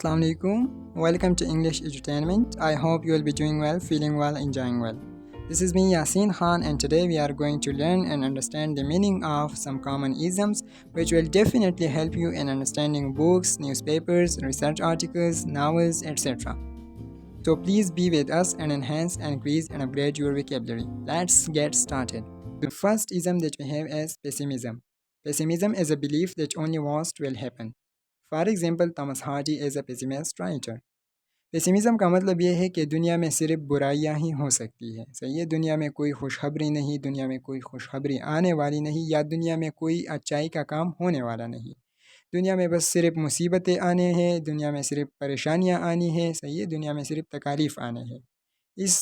Assalamu alaikum. Welcome to English Edutainment. I hope you will be doing well, feeling well, enjoying well. This is me Yasin Khan, and today we are going to learn and understand the meaning of some common isms which will definitely help you in understanding books, newspapers, research articles, novels, etc. So please be with us and enhance, increase and upgrade your vocabulary. Let's get started. The first ism that we have is pessimism. Pessimism is a belief that only worst will happen. For example, Thomas Hardy is a pessimist writer. पेसिमिज़म का मतलब ये है कि दुनिया में सिर्फ बुराइयां ही हो सकती है। सही है, दुनिया में कोई खुशखबरी नहीं, दुनिया में कोई खुशखबरी आने वाली नहीं, या दुनिया में कोई अच्छाई का काम होने वाला नहीं। दुनिया में बस सिर्फ मुसीबतें आने हैं, दुनिया में सिर्फ परेशानियां आनी है। सही है, दुनिया में सिर्फ तकालीफ आने हैं। इस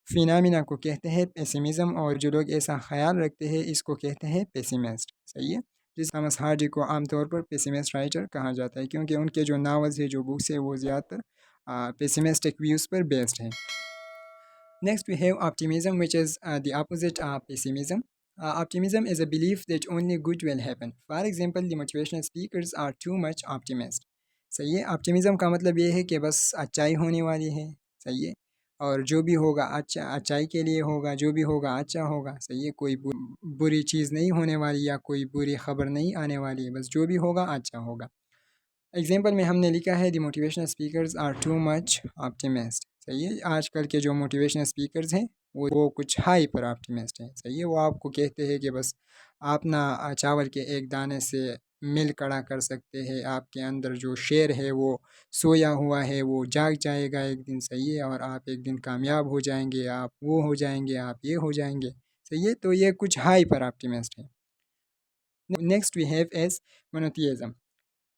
फिनामिना को कहते हैं पेसिमिज़म, और जो लोग ऐसा ख्याल रखते हैं इसको कहते हैं पेसिमिस्ट। सही है, जिस थॉमस हार्डी को आमतौर पर पेसिमिस्ट राइटर कहा जाता है, क्योंकि उनके जो नावल्स है, जो बुक्स है, वो ज़्यादातर pessimistic views पर based है. Next we have optimism, which is the opposite of pessimism. Optimism is a belief that only good will happen. For example, the motivational speakers are too much optimist. सही है, optimism का मतलब ये है कि बस अच्छाई होने वाली है। सही है, और जो भी होगा अच्छा अच्छाई के लिए होगा, जो भी होगा अच्छा होगा। सही है, कोई बुरी चीज़ नहीं होने वाली या कोई बुरी खबर नहीं आने वाली है, बस जो भी होगा अच्छा होगा। एग्जाम्पल में हमने लिखा है the motivational speakers are too much optimist. सही है, आजकल के जो मोटिवेशनल स्पीकर्स हैं वो कुछ हाई पर ऑप्टिमिस्ट हैं। सही है, वो आपको कहते हैं कि बस आप ना चावल के एक दाने से मिल खड़ा कर सकते हैं, आपके अंदर जो शेर है वो सोया हुआ है, वो जाग जाएगा एक दिन। सही है, और आप एक दिन कामयाब हो जाएंगे, आप वो हो जाएंगे, आप ये हो जाएंगे। सही है, तो ये कुछ हाई पर ऑप्टिमिस्ट है। Next we have as monotheism.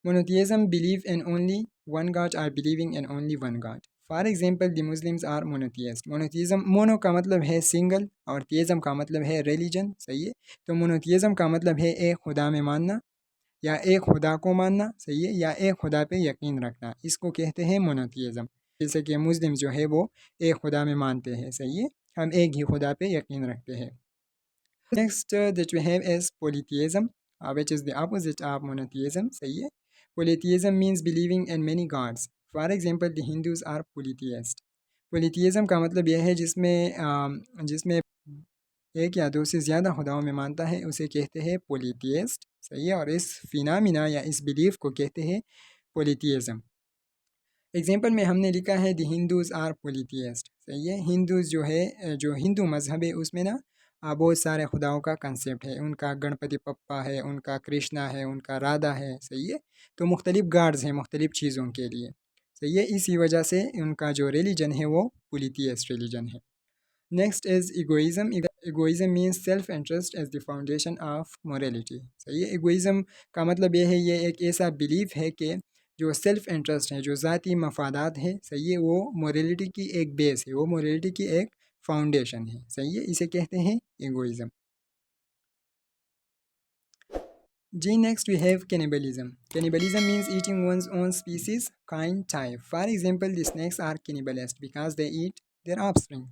Monotheism believe in only one God or believing in only one God. For example, the Muslims are monotheist. Monotheism, mono का मतलब है single और theism का मतलब है religion. सही है, तो monotheism का मतलब है एक खुदा में मानना, या एक खुदा को मानना। सही है, या एक खुदा पे यकीन रखना, इसको कहते हैं monotheism. जैसे कि मुस्लिम जो है वो एक खुदा में मानते हैं। सही है, हम एक ही खुदा पे यकीन रखते हैं. Next that we have is polytheism, which is the opposite of monotheism. सही है, polytheism means believing in many gods. For example, the Hindus are polytheist. polytheism का मतलब यह है जिसमें एक या दो से ज़्यादा खुदाओं में मानता है, उसे कहते हैं polytheist. सही है, और इस फिनामिना या इस बिलीफ को कहते हैं polytheism. एग्जाम्पल में हमने लिखा है द हिंदूज़ आर polytheist. सही है, हिंदूज़ जो है, जो हिंदू मज़हब है, उसमें ना बहुत सारे खुदाओं का कंसेप्ट है। उनका गणपति पप्पा है, उनका कृष्णा है, उनका राधा है। सही है, तो मुख्तलिफ गाड्स हैं मुख्तलिफ चीज़ों के लिए। सही है, इसी वजह से उनका जो रिलीजन है वो पोलिथियस्ट रिलीजन है. Next is egoism. Egoism means self interest as the foundation of morality. सही है, इगोइज़म का मतलब ये है, ये एक ऐसा बिलीफ है कि जो सेल्फ इंटरेस्ट है, जो ज़ाती मफादात है, सही है, वो मोरलिटी की एक बेस है, वो मोरलिटी की एक फाउंडेशन है। सही है, इसे कहते हैं इगोइज़म. जी, next we have cannibalism. Cannibalism means eating one's own species, kind, type. For example, the snakes are cannibalists because they eat their offspring.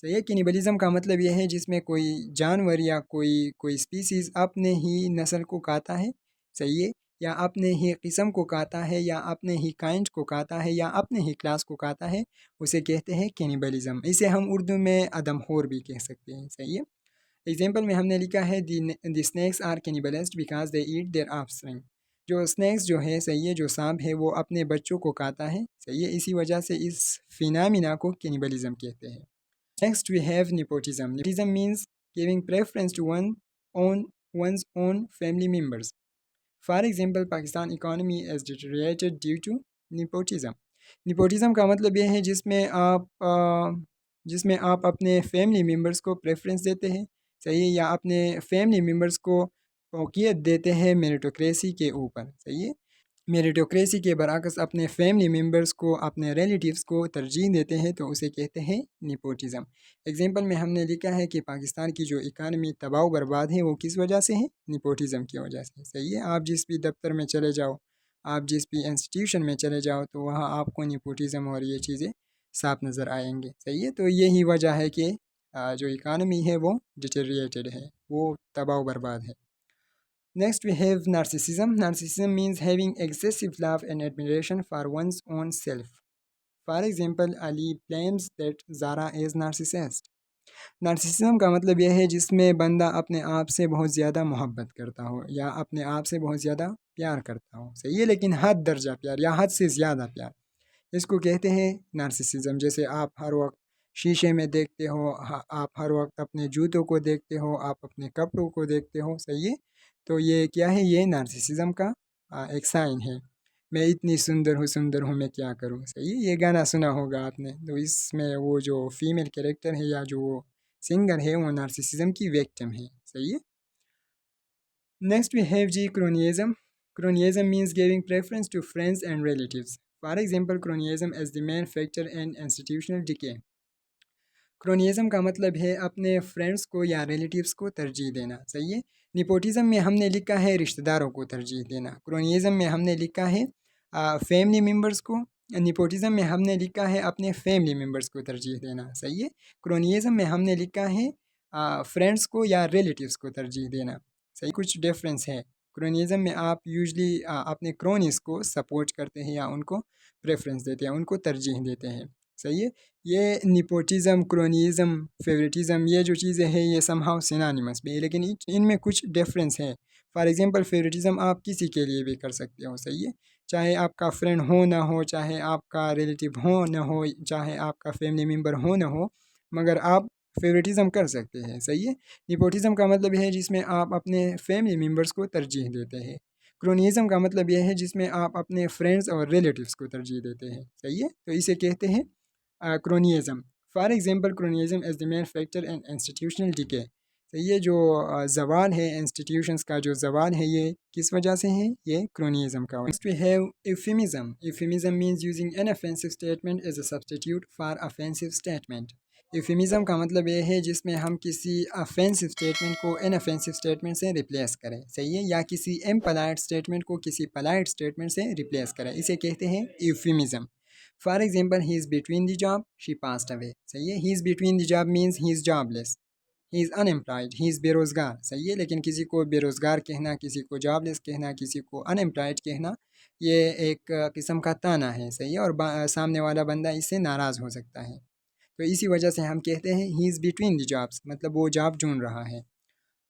सही है, कैनिबलिज्म का मतलब यह है जिसमें कोई जानवर या कोई स्पीसीज़ अपने ही नस्ल को खाता है। सही है, या अपने ही किस्म को खाता है, या अपने ही काइंड को खाता है, या अपने ही क्लास को खाता है, उसे कहते हैं कैनिबलिज्म. इसे हम उर्दू में अदमखोर भी कह सकते हैं. सही है, एग्जाम्पल में हमने लिखा है the snakes are cannibalist because they eat their offspring. जो स्नैक्स जो है, सही है, जो सांप है, वो अपने बच्चों को खाता है. सही है, इसी वजह से इस फिनामिना को कैनिबलिज्म कहते हैं. Next we have nepotism. Nepotism means giving preference to one's own family members. For example, Pakistan economy is deteriorated due to nepotism. Nepotism का मतलब यह है जिसमें आप अपने फैमिली मेम्बर्स को प्रेफरेंस देते हैं. सही है, या अपने फैमिली मेम्बर्स को फौकियत देते हैं मेरिटोक्रेसी के ऊपर. सही है, मेरिटोक्रेसी के बरअक्स अपने फैमिली मेम्बर्स को, अपने रिलेटिव्स को तरजीह देते हैं, तो उसे कहते हैं नेपोटिज्म. एग्जांपल में हमने लिखा है कि पाकिस्तान की जो इकानमी तबाह बर्बाद है वो किस वजह से है? नेपोटिज्म की वजह से. सही है, आप जिस भी दफ्तर में चले जाओ, आप जिस भी इंस्टीट्यूशन में चले जाओ, तो वहाँ आपको नेपोटिज्म और ये चीज़ें साफ नज़र आएंगे. सही है, तो यही वजह है कि जो इकानमी है वो डिटेरिएटेड है, वो तबाह बर्बाद है. Next, we have narcissism. Narcissism means having excessive love and admiration for one's own self. For example, Ali claims that Zara is narcissist. Narcissism का मतलब यह है जिसमें बंदा अपने आप से बहुत ज़्यादा मोहब्बत करता हो या अपने आप से बहुत ज़्यादा प्यार करता हो, सही है, लेकिन हद दर्जा प्यार या हद से ज़्यादा प्यार, इसको कहते हैं नार्सिसिज्म। जैसे आप हर वक्त शीशे में देखते हो, आप हर वक्त अपने जूतों को देखते हो, आप अपने कपड़ों को देखते हो, सही है, तो ये क्या है, ये नार्सिसिज्म का एक साइन है। मैं इतनी सुंदर हूँ मैं क्या करूँ, सही है, ये गाना सुना होगा आपने, तो इसमें वो जो फीमेल कैरेक्टर है या जो वो सिंगर है वो नार्सिसिज्म की विक्टिम है, सही है। नेक्स्ट वी हैव जी cronyism. Cronyism means giving preference to friends and relatives. For example, cronyism is the main factor in institutional decay. क्रोनियज़म का मतलब है अपने फ्रेंड्स को या रिलेटिव्स को तरजीह देना, सही है। निपोटिज़म में हमने लिखा है रिश्तेदारों को तरजीह देना। क्रोनियज़म में हमने लिखा है फैमिली मेम्बर्स को। निपोटिज़म में हमने लिखा है अपने फैमिली मेम्बर्स को तरजीह देना, सही है। क्रोनियज़म में हमने लिखा है फ्रेंड्स को या रिलेटिव्स को तरजीह देना, सही। कुछ डिफरेंस है। क्रोनियज़म में आप यूजली अपने क्रोनीज को सपोर्ट करते हैं या उनको प्रेफरेंस देते हैं, उनको तरजीह देते हैं, सही है। ये निपोटिज़म, क्रोनिज़म, फेवरेटिज़म, ये जो चीज़ें हैं ये समहाउ सिनोनिमस भी है, लेकिन इनमें कुछ डिफरेंस है। फॉर एग्जांपल फेवरेटिज़म आप किसी के लिए भी कर सकते हो, सही है, चाहे आपका फ्रेंड हो ना हो, चाहे आपका रिलेटिव हो ना हो, चाहे आपका फैमिली मेम्बर हो ना हो, मगर आप फेवरेटिज़म कर सकते हैं, सही है। निपोटिज़म का मतलब है जिसमें आप अपने फैमिली मेम्बर्स को तरजीह देते हैं। क्रोनिज़म का मतलब यह है जिसमें आप अपने फ्रेंड्स और रिलेटिव्स को तरजीह देते हैं, सही है, तो इसे कहते हैं cronyism. For example cronyism is the main factor in institutional decay. तो ये जो ज़वाल है, इंस्टीट्यूशंस का जो ज़वाल है, ये किस वजह से है, ये क्रोनियज़म का। Next we have euphemism. Euphemism means using an offensive statement as a substitute for offensive statement. euphemism का मतलब ये है जिसमें हम किसी offensive statement को inoffensive statement से रिप्लेस करें, सही है, या किसी impolite statement को किसी polite statement से रिप्लेस करें, इसे कहते हैं euphemism. For example, he is between the job, she passed away, सही है। He is between the job means he is jobless, he is unemployed, he is बेरोज़गार, सही है। लेकिन किसी को बेरोज़गार कहना, किसी को जॉबलेस कहना, किसी को अनएम्प्लॉयड कहना, ये एक किस्म का ताना है, सही है, और सामने वाला बंदा इससे नाराज़ हो सकता है। तो इसी वजह से हम कहते हैं he is between the jobs, मतलब वो जॉब ढूंढ रहा है।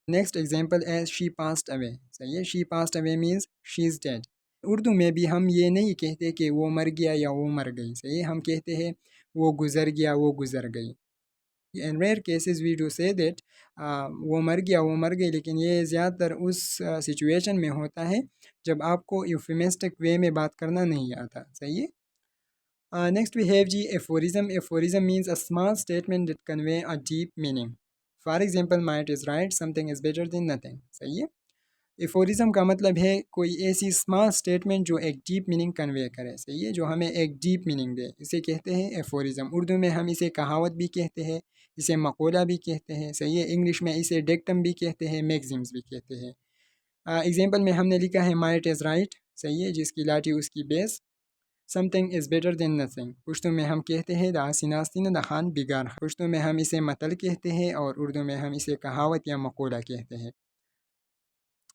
Next example as she passed away, सही है, she passed away means she is dead. Urdu में भी हम ये नहीं कहते कि वो मर गया या वो मर गई, सही है, हम कहते हैं वो गुज़र गया, वो गुज़र गई। In rare cases we do say that वो मर गया, वो मर गई, लेकिन ये ज़्यादातर उस सिचुएशन में होता है जब आपको यूफेमिस्टिक वे में बात करना नहीं आता, सही है। Next we have ji aphorism. Aphorism means a small statement that convey a deep meaning. For example, might is right, something is better than nothing. सही है। एफोरिज़म का मतलब है कोई ऐसी स्मॉल स्टेटमेंट जो एक डीप मीनिंग कन्वे करे, सही है, जो हमें एक डीप मीनिंग दे, इसे कहते हैं एफोरिज़म। उर्दू में हम इसे कहावत भी कहते हैं, इसे मकोला भी कहते हैं, सही है। इंग्लिश में इसे डिक्टम भी कहते हैं, मैगज़िम्स भी कहते हैं। एग्जांपल में हमने लिखा है माइट इज़ राइट, सही है, जिसकी लाठी उसकी बेस। Something is better than nothing, Pashto में हम कहते हैं दासिनास्तिन दखान बिगार, पुश्तो में हम इसे मतल कहते हैं और उर्दू में हम इसे कहावत या मकोला कहते हैं।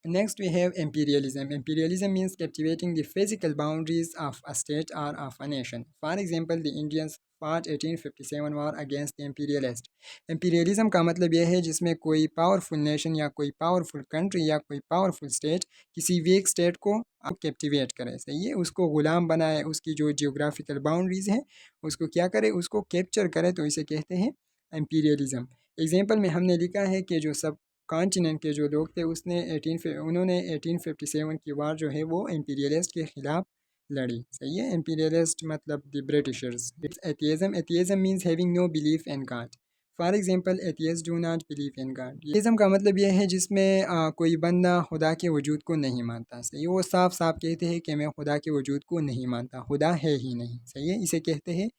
Next, we have imperialism. Imperialism means captivating the physical boundaries of a state or of a nation. For example, the Indians fought 1857 war against the imperialist. Imperialism का मतलब यह है जिसमें कोई पावरफुल नेशन या कोई पावरफुल कंट्री या कोई पावरफुल स्टेट किसी वीक स्टेट को कैप्टिवेट करे, सही है, उसको गुलाम बनाए, उसकी जो जियोग्राफिकल बाउंड्रीज है उसको क्या करे, उसको कैप्चर करे, तो इसे कहते हैं imperialism. एग्जाम्पल में हमने लिखा है कि जो सब कॉन्टिनेंट के जो लोग थे उन्होंने 1857 की वार जो है वो इम्पीरियलिस्ट के ख़िलाफ़ लड़ी, सही है। इम्पीरियलिस्ट मतलब the Britishers. Atheism. Atheism means having no belief in God. For example atheist do not believe in God. Atheism का मतलब यह है जिसमें कोई बंदा खुदा के वजूद को नहीं मानता, सही, वो साफ साफ कहते हैं कि मैं खुदा के वजूद को नहीं मानता, खुदा है ही नहीं, सही है, इसे कहते हैं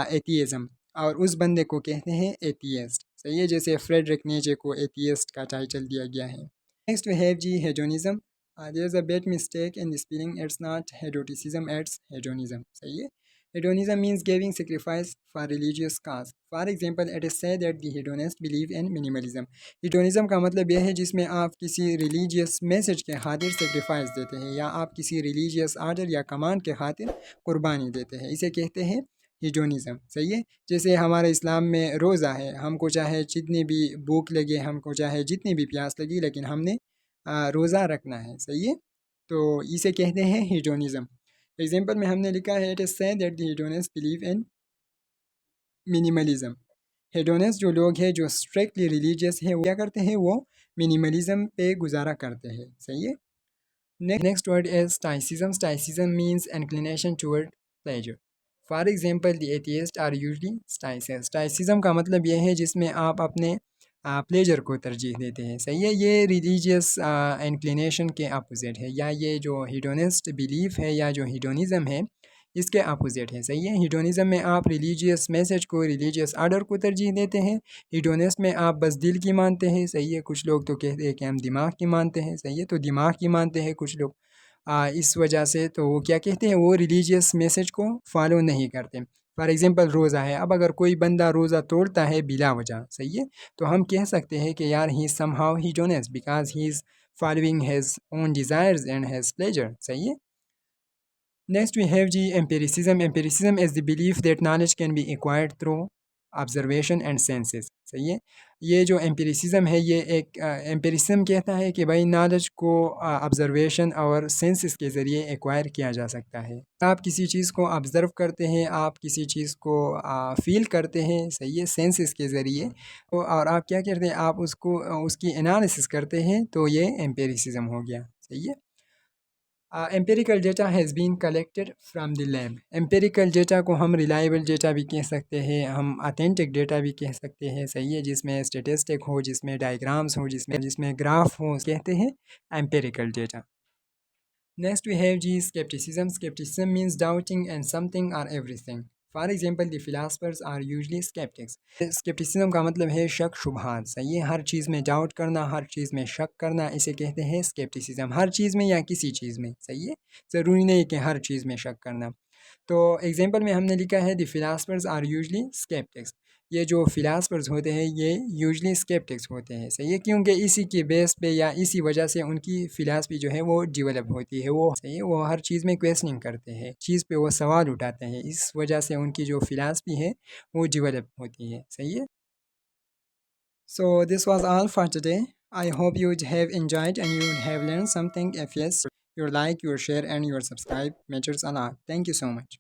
एथियज़म। और उस बंदे को कहते हैं एथियस्ट, सही है, जैसे फ्रेडरिक नीचे को एथियस्ट का टाइटल दिया गया है। नेक्स्ट वी हैव जी hedonism. There's a big mistake in the spelling. It's not hedonism, it's hedonism. صحیح ہے. Hedonism means giving sacrifice for religious cause. For example, it is said that the hedonists believe in minimalism. Hedonism کا مطلب یہ ہے جس میں آپ کسی ریلیجیس میسج کے خاطر سیکریفائس دیتے ہیں یا آپ کسی ریلیجیس آرڈر یا کمانڈ کے خاطر قربانی دیتے ہیں. اسے کہتے ہیں ہیڈونزم. صحیح ہے. جیسے ہمارے اسلام میں روزہ ہے، ہم کو چاہے جتنی بھی بھوک لگے، ہم کو چاہے جتنی بھی پیاس لگی، لیکن ہم نے روزہ رکھنا ہے. صحیح ہے. تو اسے کہتے ہیں ہیڈونزم. ایگزامپل میں ہم نے لکھا ہے it is said that the hedonist believe in minimalism. Hedonist جو لوگ ہیں جو اسٹرکٹلی ریلیجیس ہے وہ کیا کرتے ہیں؟ وہ منیملزم پہ گزارا کرتے ہیں. صحیح ہے. Next word is stoicism. Stoicism means inclination toward pleasure. For example the atheist are usually stoics. Stoicism کا مطلب یہ ہے جس میں آپ اپنے پلیجر کو ترجیح دیتے ہیں. صحیح ہے. یہ ریلیجیس انکلینیشن کے اپوزٹ ہے، یا یہ جو ہیڈونسٹ بلیف ہے یا جو ہیڈونزم ہے اس کے اپوزٹ ہے. صحیح ہے. ہیڈونزم میں آپ ریلیجیس میسج کو، ریلیجیس آرڈر کو ترجیح دیتے ہیں. ہیڈونسٹ میں آپ بس دل کی مانتے ہیں. صحیح ہے. کچھ لوگ تو کہتے ہیں کہ ہم دماغ کی مانتے ہیں. صحیح ہے. تو دماغ کی مانتے ہیں کچھ لوگ. اس وجہ سے تو وہ کیا کہتے ہیں؟ وہ ریلیجیس میسج کو فالو نہیں کرتے. فار ایگزامپل روزہ ہے. اب اگر کوئی بندہ روزہ توڑتا ہے بلا وجہ، صحیح ہے، تو ہم کہہ سکتے ہیں کہ یار he somehow hedonist because he is following his own desires and his pleasure. صحیح ہے. نیکسٹ وی ہیو جی empiricism. Empiricism is the belief that knowledge can be acquired through observation and senses. صحیح ہے. یہ جو ایمپیریسزم ہے یہ ایک ایمپیریسزم کہتا ہے کہ بھائی نالج کو آبزرویشن اور سینسز کے ذریعے ایکوائر کیا جا سکتا ہے. آپ کسی چیز کو آبزرو کرتے ہیں، آپ کسی چیز کو فیل کرتے ہیں. صحیح ہے. سینسز کے ذریعے. اور آپ کیا کرتے ہیں؟ آپ اس کو اس کی انالیسس کرتے ہیں. تو یہ ایمپیریسزم ہو گیا. صحیح ہے. Empirical data has been collected from the lab. Empirical data کو ہم ریلائبل ڈیٹا بھی کہہ سکتے ہیں، ہم اتھینٹک ڈیٹا بھی کہہ سکتے ہیں. صحیح ہے. جس میں اسٹیٹسٹک ہو، جس میں ڈائیگرامس ہو، جس میں گراف ہو، کہتے ہیں empirical data. Next we have جی skepticism. Skepticism means doubting and something or everything. For example the philosophers are usually skeptics. Skepticism کا مطلب ہے شک شبہات. صحیح ہے. ہر چیز میں ڈاؤٹ کرنا، ہر چیز میں شک کرنا، اسے کہتے ہیں اسکیپٹیسزم. ہر چیز میں یا کسی چیز میں. صحیح ہے. ضروری نہیں کہ ہر چیز میں شک کرنا. تو ایگزامپل میں ہم نے لکھا ہے دی فلاسفرز آر یوزلی اسکیپٹکس. یہ جو فلاسفرز ہوتے ہیں یہ یوزلی اسکیپٹکس ہوتے ہیں. صحیح ہے. کیونکہ اسی کے بیس پہ یا اسی وجہ سے ان کی فلاسفی جو ہے وہ ڈیولپ ہوتی ہے. وہ صحیح ہے. وہ ہر چیز میں کویسچننگ کرتے ہیں، چیز پہ وہ سوال اٹھاتے ہیں. اس وجہ سے ان کی جو فلاسفی ہے وہ ڈیولپ ہوتی ہے. صحیح ہے. So this was all for today. I hope you have enjoyed and you have learned something. If yes, your like, your share and your subscribe matters a lot. Thank you so much.